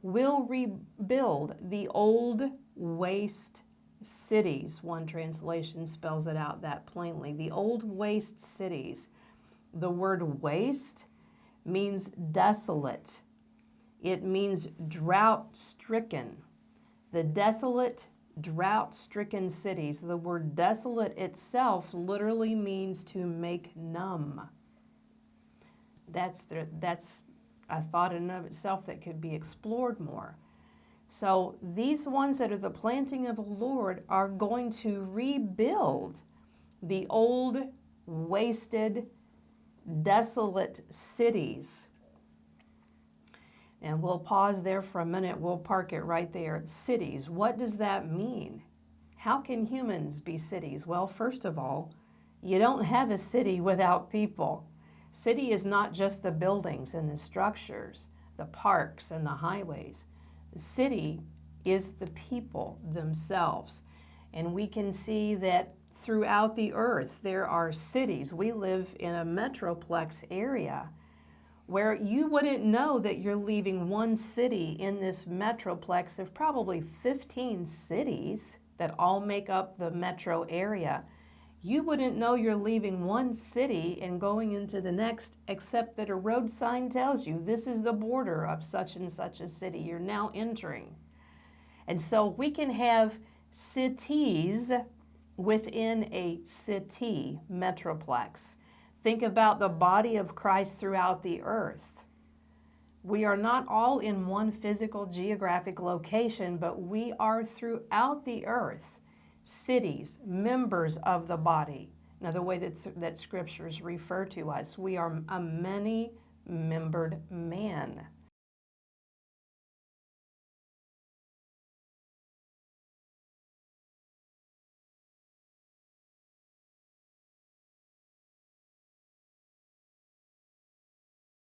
will rebuild the old waste cities. One translation spells it out that plainly. The old waste cities. The word waste means desolate. It means drought-stricken. The desolate, drought-stricken cities. The word desolate itself literally means to make numb. That's a thought in and of itself that could be explored more. So these ones that are the planting of the Lord are going to rebuild the old, wasted, desolate cities. And we'll pause there for a minute. We'll park it right there. Cities, what does that mean? How can humans be cities? Well, first of all, you don't have a city without people. City is not just the buildings and the structures, the parks and the highways. The city is the people themselves. And we can see that throughout the earth there are cities. We live in a metroplex area where you wouldn't know that you're leaving one city in this metroplex of probably 15 cities that all make up the metro area. You wouldn't know you're leaving one city and going into the next, except that a road sign tells you this is the border of such and such a city you're now entering. And so we can have cities within a city metroplex. Think about the body of Christ throughout the earth. We are not all in one physical geographic location, but we are throughout the earth. Cities, members of the body. Another way that scriptures refer to us. We are a many-membered man.